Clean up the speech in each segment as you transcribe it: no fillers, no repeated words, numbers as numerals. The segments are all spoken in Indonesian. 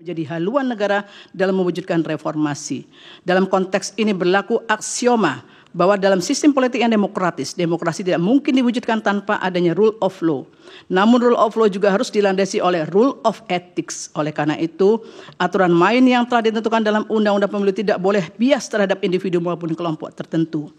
menjadi haluan negara dalam mewujudkan reformasi. Dalam konteks ini berlaku aksioma bahwa dalam sistem politik yang demokratis, demokrasi tidak mungkin diwujudkan tanpa adanya rule of law. Namun rule of law juga harus dilandasi oleh rule of ethics. Oleh karena itu, aturan main yang telah ditentukan dalam Undang-Undang Pemilu tidak boleh bias terhadap individu maupun kelompok tertentu.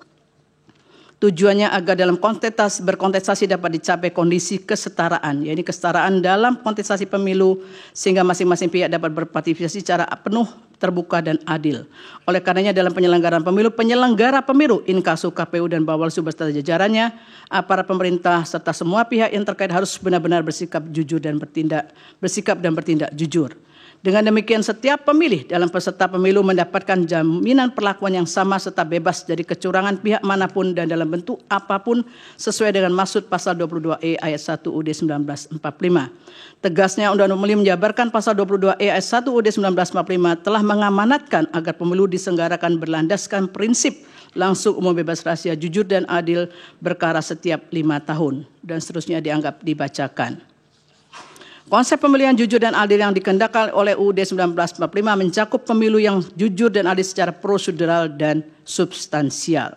Tujuannya agar dalam berkontestasi dapat dicapai kondisi kesetaraan, yaitu kesetaraan dalam kontestasi pemilu sehingga masing-masing pihak dapat berpartisipasi secara penuh, terbuka dan adil. Oleh karenanya dalam penyelenggaraan pemilu, penyelenggara pemilu, Inkasu, KPU dan Bawaslu beserta jajarannya, aparat pemerintah serta semua pihak yang terkait harus benar-benar bersikap dan bertindak jujur. Dengan demikian setiap pemilih dalam peserta pemilu mendapatkan jaminan perlakuan yang sama serta bebas dari kecurangan pihak manapun dan dalam bentuk apapun sesuai dengan maksud pasal 22E ayat 1 UUD 1945. Tegasnya Undang-Undang Pemilu menjabarkan pasal 22E ayat 1 UUD 1945 telah mengamanatkan agar pemilu diselenggarakan berlandaskan prinsip langsung, umum, bebas, rahasia, jujur dan adil berkala setiap 5 tahun dan seterusnya dianggap dibacakan. Konsep pemilihan jujur dan adil yang dikehendaki oleh UUD 1945 mencakup pemilu yang jujur dan adil secara prosedural dan substansial.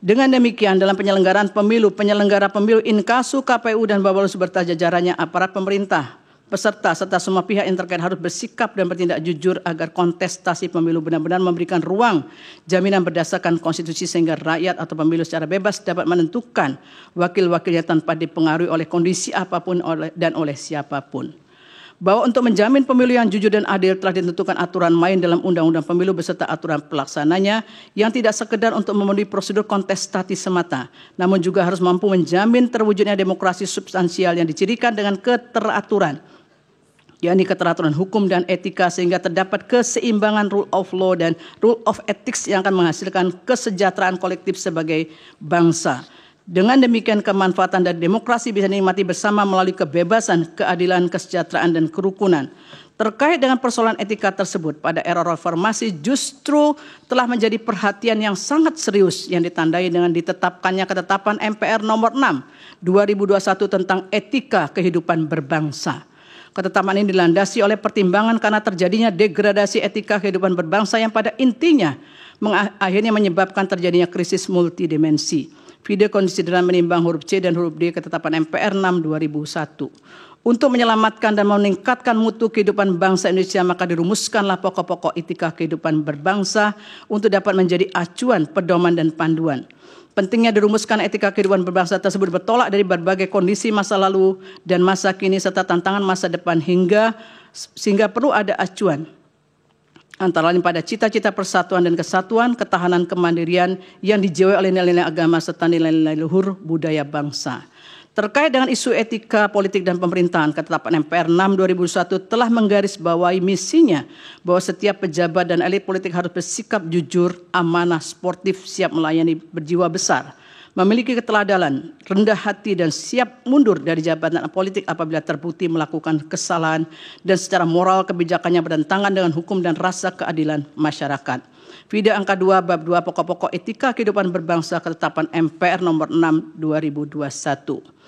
Dengan demikian dalam penyelenggaraan pemilu, penyelenggara pemilu Inkasu, KPU dan Bawaslu beserta jajarannya, aparat pemerintah, peserta serta semua pihak yang terkait harus bersikap dan bertindak jujur agar kontestasi pemilu benar-benar memberikan ruang jaminan berdasarkan konstitusi sehingga rakyat atau pemilu secara bebas dapat menentukan wakil-wakilnya tanpa dipengaruhi oleh kondisi apapun dan oleh siapapun. Bahwa untuk menjamin pemilu yang jujur dan adil telah ditentukan aturan main dalam Undang-Undang Pemilu beserta aturan pelaksananya yang tidak sekedar untuk memenuhi prosedur kontestasi semata, namun juga harus mampu menjamin terwujudnya demokrasi substansial yang dicirikan dengan keteraturan, yakni keteraturan hukum dan etika sehingga terdapat keseimbangan rule of law dan rule of ethics yang akan menghasilkan kesejahteraan kolektif sebagai bangsa. Dengan demikian kemanfaatan dari demokrasi bisa dinikmati bersama melalui kebebasan, keadilan, kesejahteraan dan kerukunan. Terkait dengan persoalan etika tersebut pada era reformasi justru telah menjadi perhatian yang sangat serius yang ditandai dengan ditetapkannya ketetapan MPR nomor 6 2021 tentang etika kehidupan berbangsa. Ketetapan ini dilandasi oleh pertimbangan karena terjadinya degradasi etika kehidupan berbangsa yang pada intinya akhirnya menyebabkan terjadinya krisis multidimensi. Video konsideran menimbang huruf C dan huruf D ketetapan MPR 6 2001. Untuk menyelamatkan dan meningkatkan mutu kehidupan bangsa Indonesia maka dirumuskanlah pokok-pokok etika kehidupan berbangsa untuk dapat menjadi acuan, pedoman dan panduan. Pentingnya dirumuskan etika kehidupan berbangsa tersebut bertolak dari berbagai kondisi masa lalu dan masa kini serta tantangan masa depan sehingga perlu ada acuan antara lain pada cita-cita persatuan dan kesatuan, ketahanan kemandirian yang dijiwai oleh nilai-nilai agama serta nilai-nilai luhur budaya bangsa. Terkait dengan isu etika politik dan pemerintahan, ketetapan MPR 6 2001 telah menggarisbawahi misinya bahwa setiap pejabat dan elit politik harus bersikap jujur, amanah, sportif, siap melayani, berjiwa besar, memiliki keteladanan, rendah hati dan siap mundur dari jabatan politik apabila terbukti melakukan kesalahan dan secara moral kebijakannya bertentangan dengan hukum dan rasa keadilan masyarakat. Video angka 2 bab 2 pokok-pokok etika kehidupan berbangsa ketetapan MPR nomor 6 2021.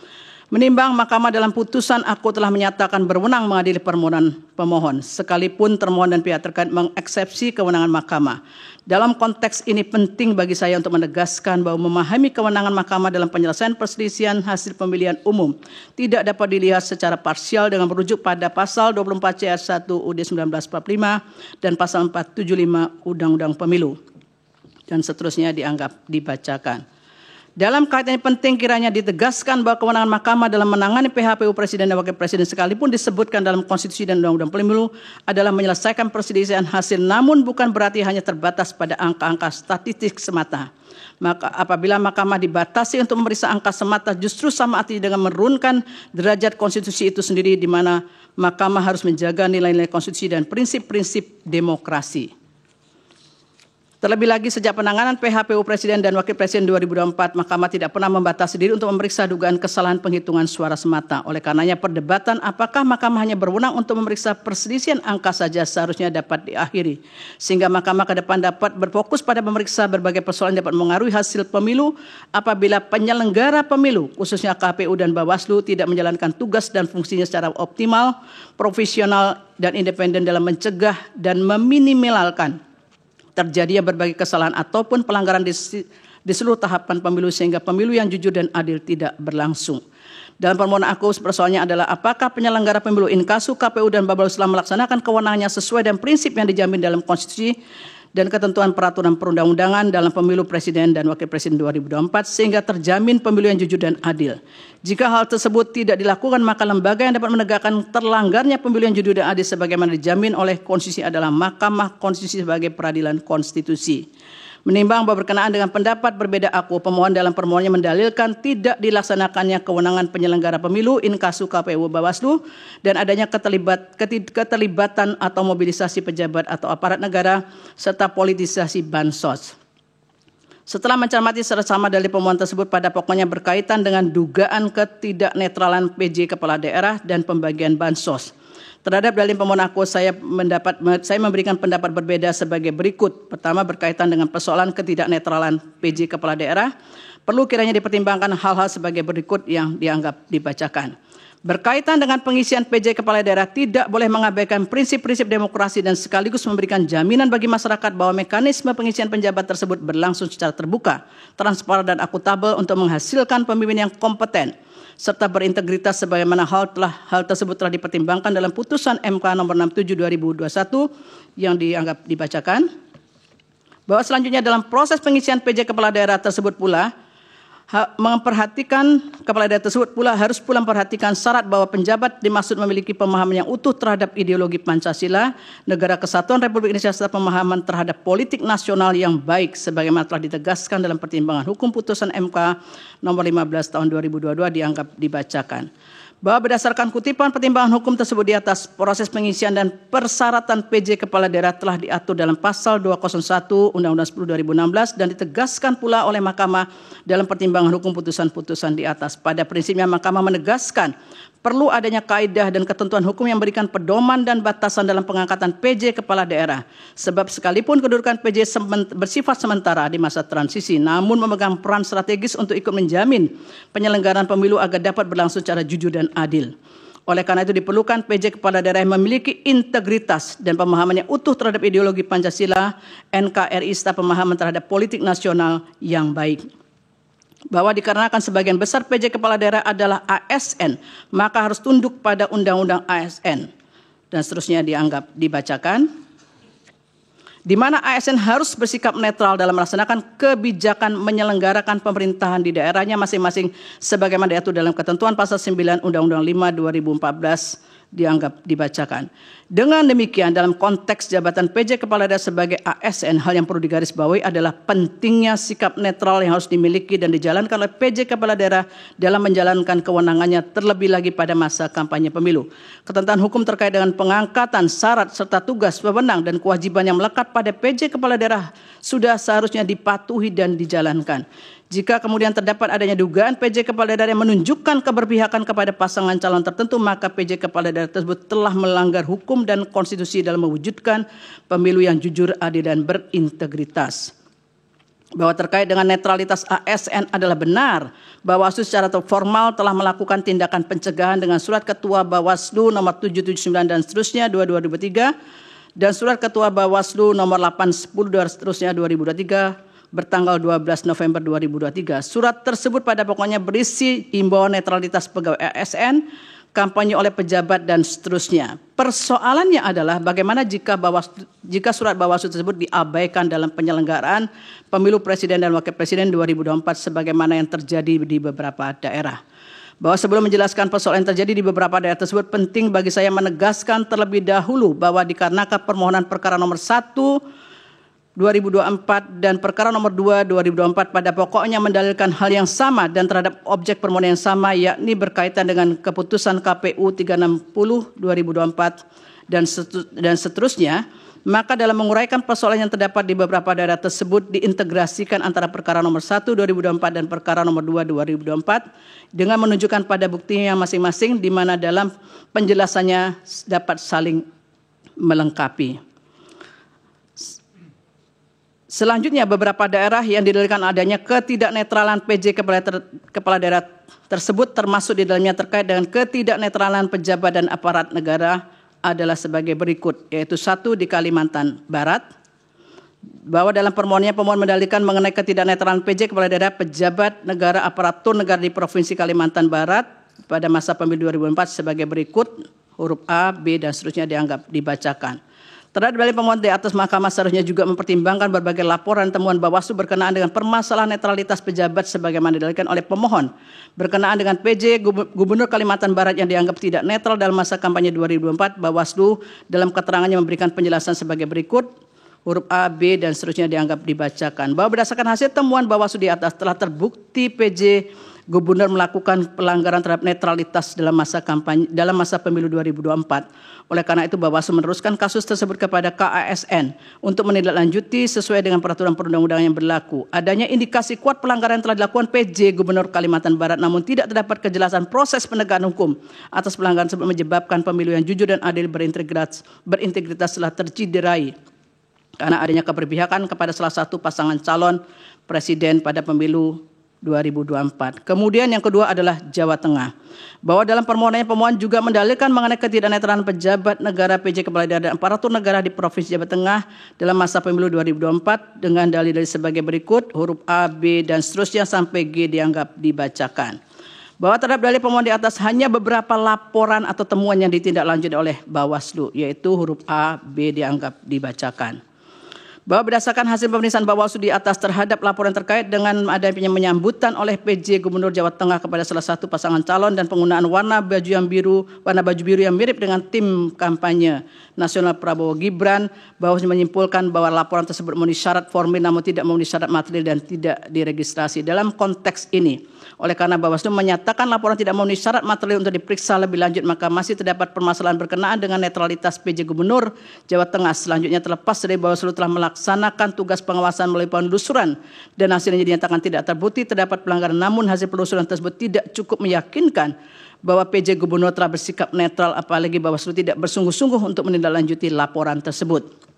Menimbang Mahkamah dalam putusan aku telah menyatakan berwenang mengadili permohonan pemohon, sekalipun termohon dan pihak terkait mengeksepsi kewenangan Mahkamah. Dalam konteks ini penting bagi saya untuk menegaskan bahwa memahami kewenangan Mahkamah dalam penyelesaian perselisihan hasil pemilihan umum tidak dapat dilihat secara parsial dengan merujuk pada pasal 24C ayat 1 UUD 1945 dan pasal 475 Undang-Undang Pemilu dan seterusnya dianggap dibacakan. Dalam kaitan ini penting kiranya ditegaskan bahwa kewenangan Mahkamah dalam menangani PHPU Presiden dan Wakil Presiden sekalipun disebutkan dalam Konstitusi dan Undang-Undang Pemilu adalah menyelesaikan perselisihan hasil namun bukan berarti hanya terbatas pada angka-angka statistik semata. Maka apabila Mahkamah dibatasi untuk memeriksa angka semata justru sama artinya dengan menurunkan derajat konstitusi itu sendiri di mana Mahkamah harus menjaga nilai-nilai konstitusi dan prinsip-prinsip demokrasi. Terlebih lagi sejak penanganan PHPU Presiden dan Wakil Presiden 2024, Mahkamah tidak pernah membatasi diri untuk memeriksa dugaan kesalahan penghitungan suara semata. Oleh karenanya perdebatan apakah Mahkamah hanya berwenang untuk memeriksa perselisihan angka saja seharusnya dapat diakhiri. Sehingga Mahkamah ke depan dapat berfokus pada memeriksa berbagai persoalan yang dapat mengaruhi hasil pemilu apabila penyelenggara pemilu, khususnya KPU dan Bawaslu, tidak menjalankan tugas dan fungsinya secara optimal, profesional, dan independen dalam mencegah dan meminimalkan terjadinya berbagai kesalahan ataupun pelanggaran di seluruh tahapan pemilu sehingga pemilu yang jujur dan adil tidak berlangsung. Dalam permohonan aku persoalannya adalah apakah penyelenggara pemilu inkasu KPU dan Bawaslu telah melaksanakan kewenangannya sesuai dengan prinsip yang dijamin dalam konstitusi dan ketentuan peraturan perundang-undangan dalam pemilu presiden dan wakil presiden 2024 sehingga terjamin pemilu yang jujur dan adil. Jika hal tersebut tidak dilakukan, maka lembaga yang dapat menegakkan terlanggarnya pemilu yang jujur dan adil sebagaimana dijamin oleh konstitusi adalah Mahkamah Konstitusi sebagai peradilan konstitusi. Menimbang bahwa berkenaan dengan pendapat berbeda aku, pemohon dalam permohonannya mendalilkan tidak dilaksanakannya kewenangan penyelenggara pemilu inkasu KPU Bawaslu dan adanya keterlibatan atau mobilisasi pejabat atau aparat negara serta politisasi bansos. Setelah mencermati secara dalil pemohon tersebut pada pokoknya berkaitan dengan dugaan ketidaknetralan PJ Kepala Daerah dan pembagian bansos. Terhadap dalil pemohon aku, saya memberikan pendapat berbeda sebagai berikut. Pertama, berkaitan dengan persoalan ketidaknetralan PJ Kepala Daerah, perlu kiranya dipertimbangkan hal-hal sebagai berikut yang dianggap dibacakan. Berkaitan dengan pengisian PJ Kepala Daerah, tidak boleh mengabaikan prinsip-prinsip demokrasi dan sekaligus memberikan jaminan bagi masyarakat bahwa mekanisme pengisian penjabat tersebut berlangsung secara terbuka, transparan dan akuntabel untuk menghasilkan pemimpin yang kompeten serta berintegritas sebagaimana hal tersebut telah dipertimbangkan dalam putusan MK nomor 67/2021 yang dianggap dibacakan. Bahwa selanjutnya dalam proses pengisian PJ Kepala Daerah tersebut pula harus pula memperhatikan syarat bahwa penjabat dimaksud memiliki pemahaman yang utuh terhadap ideologi Pancasila, Negara Kesatuan Republik Indonesia serta pemahaman terhadap politik nasional yang baik sebagaimana telah ditegaskan dalam pertimbangan hukum putusan MK nomor 15 tahun 2022 dianggap dibacakan. Bahwa berdasarkan kutipan pertimbangan hukum tersebut di atas, proses pengisian dan persyaratan PJ Kepala Daerah telah diatur dalam pasal 201 Undang-Undang 10 2016 dan ditegaskan pula oleh Mahkamah dalam pertimbangan hukum putusan-putusan di atas. Pada prinsipnya Mahkamah menegaskan perlu adanya kaidah dan ketentuan hukum yang memberikan pedoman dan batasan dalam pengangkatan PJ Kepala Daerah. Sebab sekalipun kedudukan PJ bersifat sementara di masa transisi, namun memegang peran strategis untuk ikut menjamin penyelenggaraan pemilu agar dapat berlangsung secara jujur dan adil. Oleh karena itu diperlukan PJ Kepala Daerah yang memiliki integritas dan pemahaman yang utuh terhadap ideologi Pancasila, NKRI serta pemahaman terhadap politik nasional yang baik. Bahwa dikarenakan sebagian besar PJ Kepala Daerah adalah ASN, maka harus tunduk pada Undang-Undang ASN. Dan seterusnya dianggap dibacakan. Di mana ASN harus bersikap netral dalam melaksanakan kebijakan menyelenggarakan pemerintahan di daerahnya masing-masing sebagaimana diatur dalam ketentuan pasal 9 Undang-Undang 5 2014 dianggap dibacakan. Dengan demikian dalam konteks jabatan PJ Kepala Daerah sebagai ASN, hal yang perlu digarisbawahi adalah pentingnya sikap netral yang harus dimiliki dan dijalankan oleh PJ Kepala Daerah dalam menjalankan kewenangannya terlebih lagi pada masa kampanye pemilu. Ketentuan hukum terkait dengan pengangkatan syarat serta tugas, wewenang dan kewajiban yang melekat pada PJ Kepala Daerah sudah seharusnya dipatuhi dan dijalankan. Jika kemudian terdapat adanya dugaan PJ Kepala Daerah yang menunjukkan keberpihakan kepada pasangan calon tertentu, maka PJ Kepala Daerah tersebut telah melanggar hukum dan konstitusi dalam mewujudkan pemilu yang jujur, adil, dan berintegritas. Bahwa terkait dengan netralitas ASN adalah benar, Bawaslu secara formal telah melakukan tindakan pencegahan dengan surat Ketua Bawaslu nomor 779 dan seterusnya 2223 dan surat Ketua Bawaslu nomor 810 dan seterusnya 2023 bertanggal 12 November 2023. Surat tersebut pada pokoknya berisi himbauan netralitas pegawai ASN, kampanye oleh pejabat dan seterusnya. Persoalannya adalah bagaimana jika surat Bawaslu tersebut diabaikan dalam penyelenggaraan pemilu presiden dan wakil presiden 2024 sebagaimana yang terjadi di beberapa daerah. Bahwa sebelum menjelaskan persoalan yang terjadi di beberapa daerah tersebut, penting bagi saya menegaskan terlebih dahulu bahwa dikarenakan permohonan perkara nomor 1 2024 dan perkara nomor 2 2024 pada pokoknya mendalilkan hal yang sama dan terhadap objek permohonan yang sama, yakni berkaitan dengan keputusan KPU 360 2024 dan seterusnya, maka dalam menguraikan persoalan yang terdapat di beberapa daerah tersebut diintegrasikan antara perkara nomor 1 2024 dan perkara nomor 2 2024 dengan menunjukkan pada buktinya masing-masing di mana dalam penjelasannya dapat saling melengkapi. Selanjutnya, beberapa daerah yang didalilkan adanya ketidaknetralan PJ kepala daerah tersebut termasuk di dalamnya terkait dengan ketidaknetralan pejabat dan aparat negara adalah sebagai berikut, yaitu 1 di Kalimantan Barat, bahwa dalam permohonannya pemohon mendalilkan mengenai ketidaknetralan PJ kepala daerah pejabat negara aparatur negara di Provinsi Kalimantan Barat pada masa pemilu 2004 sebagai berikut, huruf A, B, dan seterusnya dianggap dibacakan. Terhadap dalil pemohon di atas, Mahkamah seharusnya juga mempertimbangkan berbagai laporan temuan Bawaslu berkenaan dengan permasalahan netralitas pejabat sebagaimana didalilkan oleh pemohon berkenaan dengan PJ Gubernur Kalimantan Barat yang dianggap tidak netral dalam masa kampanye 2024. Bawaslu dalam keterangannya memberikan penjelasan sebagai berikut, huruf A, B, dan seterusnya dianggap dibacakan. Bahwa berdasarkan hasil temuan Bawaslu di atas telah terbukti PJ Gubernur melakukan pelanggaran terhadap netralitas dalam masa pemilu 2024. Oleh karena itu, Bawaslu meneruskan kasus tersebut kepada KASN untuk menindaklanjuti sesuai dengan peraturan perundang-undangan yang berlaku. Adanya indikasi kuat pelanggaran yang telah dilakukan PJ Gubernur Kalimantan Barat, namun tidak terdapat kejelasan proses penegakan hukum atas pelanggaran tersebut menyebabkan pemilu yang jujur dan adil berintegritas telah terciderai karena adanya keberpihakan kepada salah satu pasangan calon presiden pada pemilu 2024. Kemudian yang kedua adalah Jawa Tengah. Bahwa dalam permohonannya pemohon juga mendalilkan mengenai ketidaknetralan pejabat negara PJ kepala daerah dan aparatur negara di Provinsi Jawa Tengah dalam masa pemilu 2024 dengan dalil-dalil sebagai berikut, huruf A, B, dan seterusnya sampai G dianggap dibacakan. Bahwa terhadap dalil pemohon di atas hanya beberapa laporan atau temuan yang ditindaklanjuti oleh Bawaslu, yaitu huruf A, B dianggap dibacakan. Bahwa berdasarkan hasil pemeriksaan Bawaslu di atas terhadap laporan terkait dengan adanya penyambutan oleh PJ Gubernur Jawa Tengah kepada salah satu pasangan calon dan penggunaan warna baju biru yang mirip dengan tim kampanye nasional Prabowo Gibran, Bawaslu menyimpulkan bahwa laporan tersebut memenuhi syarat formil namun tidak memenuhi syarat material dan tidak diregistrasi. Dalam konteks ini, oleh karena Bawaslu menyatakan laporan tidak memenuhi syarat material untuk diperiksa lebih lanjut, maka masih terdapat permasalahan berkenaan dengan netralitas PJ Gubernur Jawa Tengah. Selanjutnya, terlepas dari Bawaslu telah melaksanakan tugas pengawasan melalui penelusuran dan hasilnya dinyatakan tidak terbukti terdapat pelanggaran, namun hasil penelusuran tersebut tidak cukup meyakinkan bahwa PJ Gubernur telah bersikap netral, apalagi Bawaslu tidak bersungguh-sungguh untuk menindaklanjuti laporan tersebut.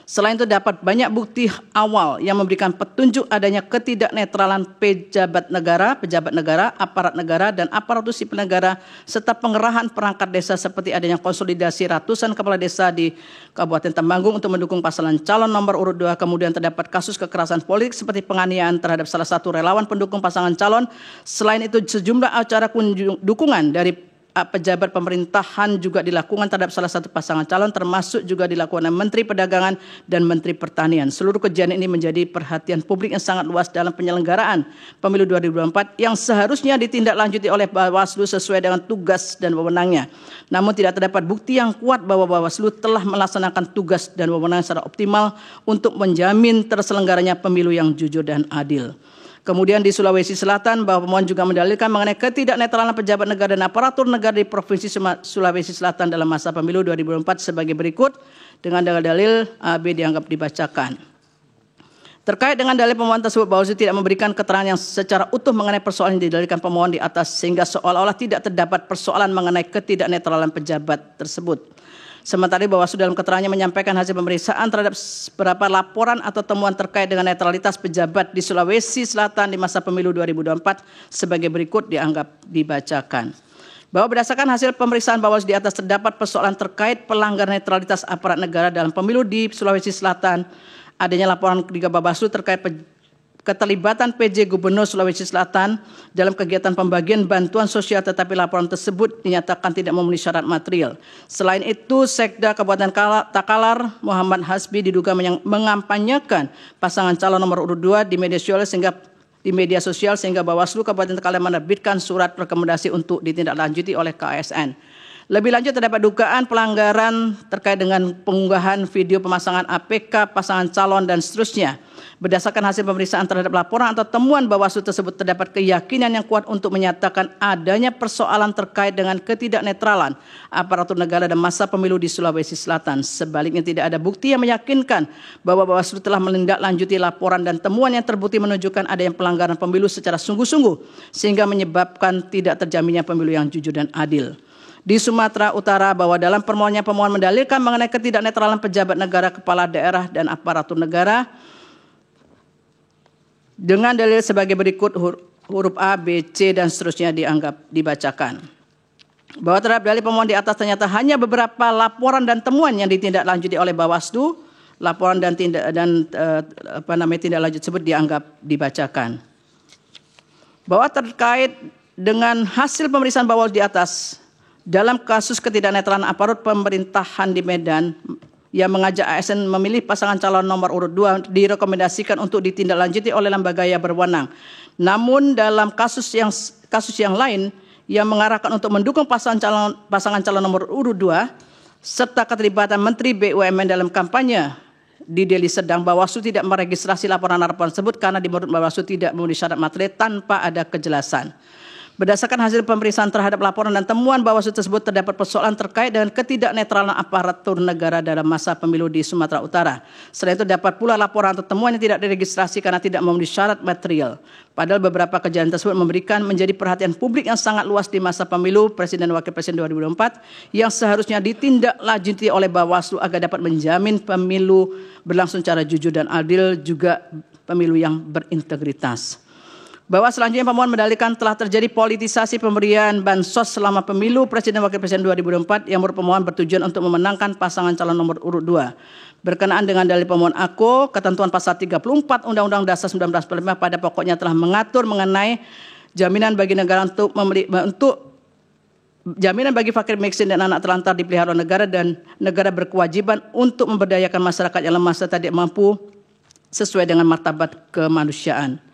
Selain itu, dapat banyak bukti awal yang memberikan petunjuk adanya ketidaknetralan pejabat negara, aparat negara, dan aparatur sipil negara, serta pengerahan perangkat desa seperti adanya konsolidasi ratusan kepala desa di Kabupaten Temanggung untuk mendukung pasangan calon nomor urut 2. Kemudian terdapat kasus kekerasan politik seperti penganiayaan terhadap salah satu relawan pendukung pasangan calon. Selain itu, sejumlah acara dukungan dari pejabat pemerintahan juga dilakukan terhadap salah satu pasangan calon, termasuk juga dilakukan oleh Menteri Perdagangan dan Menteri Pertanian. Seluruh kejadian ini menjadi perhatian publik yang sangat luas dalam penyelenggaraan pemilu 2024 yang seharusnya ditindaklanjuti oleh Bawaslu sesuai dengan tugas dan wewenangnya. Namun tidak terdapat bukti yang kuat bahwa Bawaslu telah melaksanakan tugas dan wewenang secara optimal untuk menjamin terselenggaranya pemilu yang jujur dan adil. Kemudian di Sulawesi Selatan, bahwa pemohon juga mendalilkan mengenai ketidaknetralan pejabat negara dan aparatur negara di Provinsi Sulawesi Selatan dalam masa pemilu 2024 sebagai berikut, dengan dalil A, B dianggap dibacakan. Terkait dengan dalil pemohon tersebut, Bawaslu tidak memberikan keterangan yang secara utuh mengenai persoalan yang didalilkan pemohon di atas, sehingga seolah-olah tidak terdapat persoalan mengenai ketidaknetralan pejabat tersebut. Sementara Bawaslu dalam keterangannya menyampaikan hasil pemeriksaan terhadap beberapa laporan atau temuan terkait dengan netralitas pejabat di Sulawesi Selatan di masa pemilu 2024 sebagai berikut dianggap dibacakan. Bahwa berdasarkan hasil pemeriksaan Bawaslu di atas terdapat persoalan terkait pelanggaran netralitas aparat negara dalam pemilu di Sulawesi Selatan. Adanya laporan ketiga Bawaslu terkait keterlibatan PJ Gubernur Sulawesi Selatan dalam kegiatan pembagian bantuan sosial, tetapi laporan tersebut dinyatakan tidak memenuhi syarat material. Selain itu, Sekda Kabupaten Takalar Muhammad Hasbi diduga mengampanyekan pasangan calon nomor urut 2 di media sosial sehingga Bawaslu Kabupaten Takalar menerbitkan surat rekomendasi untuk ditindaklanjuti oleh KASN. Lebih lanjut, terdapat dugaan pelanggaran terkait dengan pengunggahan video pemasangan APK, pasangan calon, dan seterusnya. Berdasarkan hasil pemeriksaan terhadap laporan atau temuan Bawaslu tersebut, terdapat keyakinan yang kuat untuk menyatakan adanya persoalan terkait dengan ketidaknetralan aparatur negara dan masa pemilu di Sulawesi Selatan. Sebaliknya, tidak ada bukti yang meyakinkan bahwa Bawaslu telah menindaklanjuti laporan dan temuan yang terbukti menunjukkan adanya pelanggaran pemilu secara sungguh-sungguh, sehingga menyebabkan tidak terjaminnya pemilu yang jujur dan adil. Di Sumatera Utara, bahwa dalam permohonannya pemohon mendalilkan mengenai ketidaknetralan pejabat negara, kepala daerah, dan aparatur negara dengan dalil sebagai berikut, huruf A, B, C, dan seterusnya dibacakan. Bahwa terhadap dalil pemohon di atas ternyata hanya beberapa laporan dan temuan yang ditindaklanjuti oleh Bawaslu. Laporan dan tindak lanjut tersebut dibacakan. Bahwa terkait dengan hasil pemeriksaan Bawaslu di atas, dalam kasus ketidaknetralan aparat pemerintahan di Medan yang mengajak ASN memilih pasangan calon nomor urut 2 direkomendasikan untuk ditindaklanjuti oleh lembaga yang berwenang. Namun dalam kasus yang lain yang mengarahkan untuk mendukung pasangan calon nomor urut 2 serta keterlibatan Menteri BUMN dalam kampanye di Deli Serdang, Bawaslu tidak meregistrasi laporan tersebut karena menurut Bawaslu tidak memenuhi syarat materi tanpa ada kejelasan. Berdasarkan hasil pemeriksaan terhadap laporan dan temuan Bawaslu tersebut, terdapat persoalan terkait dengan ketidaknetralan aparatur negara dalam masa pemilu di Sumatera Utara. Selain itu, dapat pula laporan atau temuan yang tidak diregistrasi karena tidak memenuhi syarat material. Padahal beberapa kejadian tersebut menjadi perhatian publik yang sangat luas di masa pemilu Presiden dan Wakil Presiden 2024 yang seharusnya ditindaklanjuti oleh Bawaslu agar dapat menjamin pemilu berlangsung secara jujur dan adil, juga pemilu yang berintegritas. Bahwa selanjutnya pemohon mendalilkan telah terjadi politisasi pemberian bansos selama pemilu Presiden dan Wakil Presiden 2024 yang menurut pemohon bertujuan untuk memenangkan pasangan calon nomor urut 2. Berkenaan dengan dalil pemohon AKO, ketentuan pasal 34 Undang-Undang Dasar 1945 pada pokoknya telah mengatur mengenai jaminan bagi negara jaminan bagi fakir miskin dan anak terlantar dipelihara negara, dan negara berkewajiban untuk memberdayakan masyarakat yang lemah serta tidak mampu sesuai dengan martabat kemanusiaan.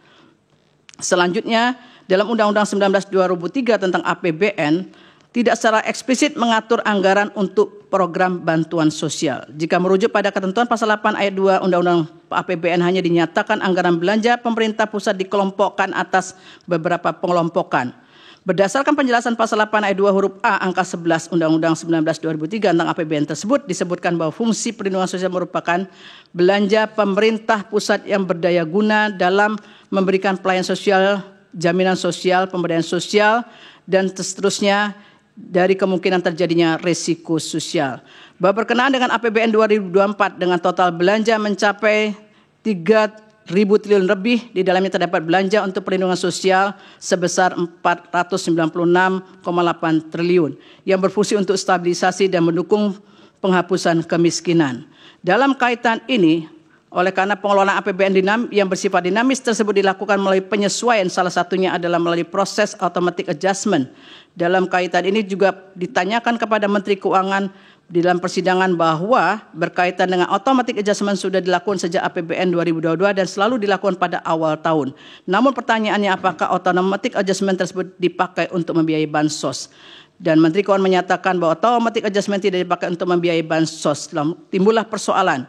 Selanjutnya, dalam Undang-Undang 19/2003 tentang APBN tidak secara eksplisit mengatur anggaran untuk program bantuan sosial. Jika merujuk pada ketentuan pasal 8 ayat 2 Undang-Undang APBN, hanya dinyatakan anggaran belanja pemerintah pusat dikelompokkan atas beberapa pengelompokan. Berdasarkan penjelasan pasal 8 ayat 2 huruf A angka 11 Undang-Undang 19/2003 tentang APBN tersebut, disebutkan bahwa fungsi perlindungan sosial merupakan belanja pemerintah pusat yang berdaya guna dalam memberikan pelayanan sosial, jaminan sosial, pemberdayaan sosial, dan seterusnya dari kemungkinan terjadinya risiko sosial. Bahwa berkenaan dengan APBN 2024 dengan total belanja mencapai 3.000 triliun lebih, di dalamnya terdapat belanja untuk perlindungan sosial sebesar 496,8 triliun yang berfungsi untuk stabilisasi dan mendukung penghapusan kemiskinan. Dalam kaitan ini, oleh karena pengelolaan APBN yang bersifat dinamis tersebut dilakukan melalui penyesuaian, salah satunya adalah melalui proses automatic adjustment. Dalam kaitan ini juga ditanyakan kepada Menteri Keuangan di dalam persidangan bahwa berkaitan dengan automatic adjustment sudah dilakukan sejak APBN 2022 dan selalu dilakukan pada awal tahun. Namun pertanyaannya, apakah automatic adjustment tersebut dipakai untuk membiayai bansos? Dan Menteri Keuangan menyatakan bahwa automatic adjustment tidak dipakai untuk membiayai bansos. Timbullah persoalan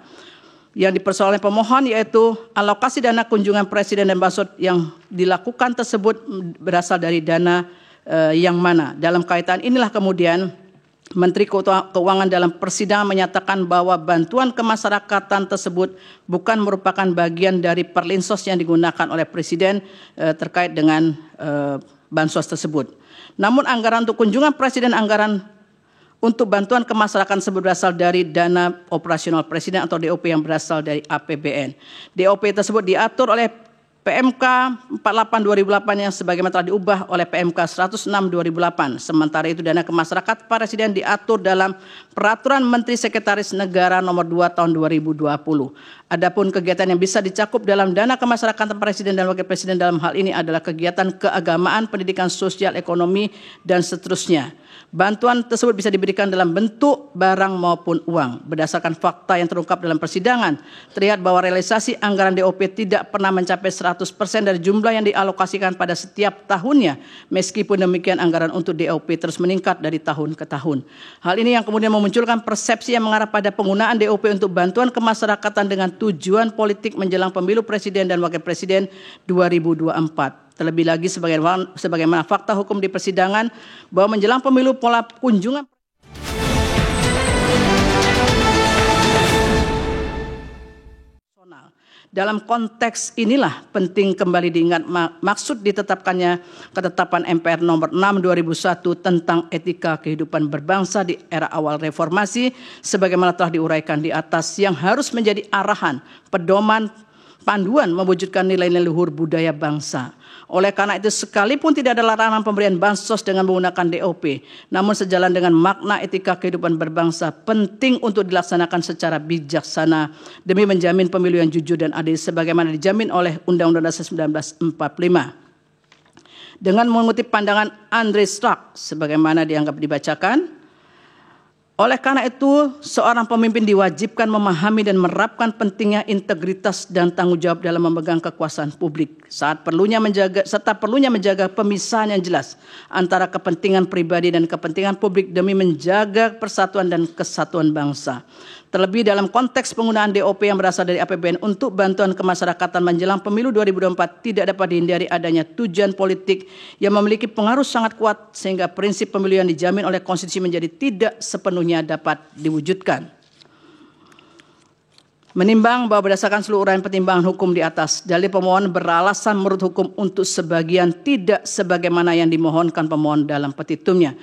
yang dipersoalkan pemohon, yaitu alokasi dana kunjungan Presiden dan bansos yang dilakukan tersebut berasal dari dana yang mana. Dalam kaitan inilah kemudian Menteri Keuangan dalam persidangan menyatakan bahwa bantuan kemasyarakatan tersebut bukan merupakan bagian dari perlinsos yang digunakan oleh Presiden terkait dengan bansos tersebut. Namun anggaran untuk kunjungan Presiden, anggaran untuk bantuan ke masyarakat tersebut berasal dari dana operasional Presiden atau DOP yang berasal dari APBN. DOP tersebut diatur oleh PMK 48/2008 yang sebagaimana telah diubah oleh PMK 106/2008. Sementara itu dana ke masyarakat Presiden diatur dalam Peraturan Menteri Sekretaris Negara Nomor 2 Tahun 2020. Adapun kegiatan yang bisa dicakup dalam dana kemasyarakatan Presiden dan Wakil Presiden dalam hal ini adalah kegiatan keagamaan, pendidikan, sosial, ekonomi, dan seterusnya. Bantuan tersebut bisa diberikan dalam bentuk barang maupun uang. Berdasarkan fakta yang terungkap dalam persidangan, terlihat bahwa realisasi anggaran DOP tidak pernah mencapai 100% 100% dari jumlah yang dialokasikan pada setiap tahunnya. Meskipun demikian, anggaran untuk DOP terus meningkat dari tahun ke tahun. Hal ini yang kemudian memunculkan persepsi yang mengarah pada penggunaan DOP untuk bantuan kemasyarakatan dengan tujuan politik menjelang pemilu presiden dan wakil presiden 2024. Terlebih lagi sebagaimana fakta hukum di persidangan bahwa menjelang pemilu pola kunjungan dalam konteks inilah penting kembali diingat maksud ditetapkannya ketetapan MPR nomor 6 2001 tentang etika kehidupan berbangsa di era awal reformasi sebagaimana telah diuraikan di atas, yang harus menjadi arahan, pedoman, panduan mewujudkan nilai-nilai luhur budaya bangsa. Oleh karena itu, sekalipun tidak ada larangan pemberian bansos dengan menggunakan DOP, namun sejalan dengan makna etika kehidupan berbangsa penting untuk dilaksanakan secara bijaksana demi menjamin pemilu yang jujur dan adil sebagaimana dijamin oleh Undang-Undang Dasar 1945. Dengan mengutip pandangan Andre Strack sebagaimana dianggap dibacakan, oleh karena itu, seorang pemimpin diwajibkan memahami dan menerapkan pentingnya integritas dan tanggung jawab dalam memegang kekuasaan publik, serta perlunya menjaga pemisahan yang jelas antara kepentingan pribadi dan kepentingan publik demi menjaga persatuan dan kesatuan bangsa. Terlebih dalam konteks penggunaan DOP yang berasal dari APBN untuk bantuan kemasyarakatan menjelang pemilu 2024 tidak dapat dihindari adanya tujuan politik yang memiliki pengaruh sangat kuat sehingga prinsip pemilu yang dijamin oleh konstitusi menjadi tidak sepenuhnya dapat diwujudkan. Menimbang bahwa berdasarkan seluruh uraian pertimbangan hukum di atas, dalil pemohon beralasan menurut hukum untuk sebagian tidak sebagaimana yang dimohonkan pemohon dalam petitumnya.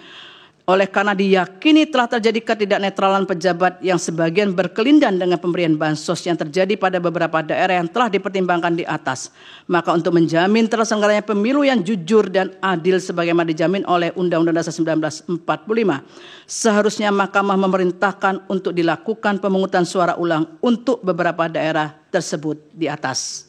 Oleh karena diyakini telah terjadi ketidaknetralan pejabat yang sebagian berkelindan dengan pemberian bansos yang terjadi pada beberapa daerah yang telah dipertimbangkan di atas, maka untuk menjamin terselenggaranya pemilu yang jujur dan adil sebagaimana dijamin oleh Undang-Undang Dasar 1945, seharusnya Mahkamah memerintahkan untuk dilakukan pemungutan suara ulang untuk beberapa daerah tersebut di atas.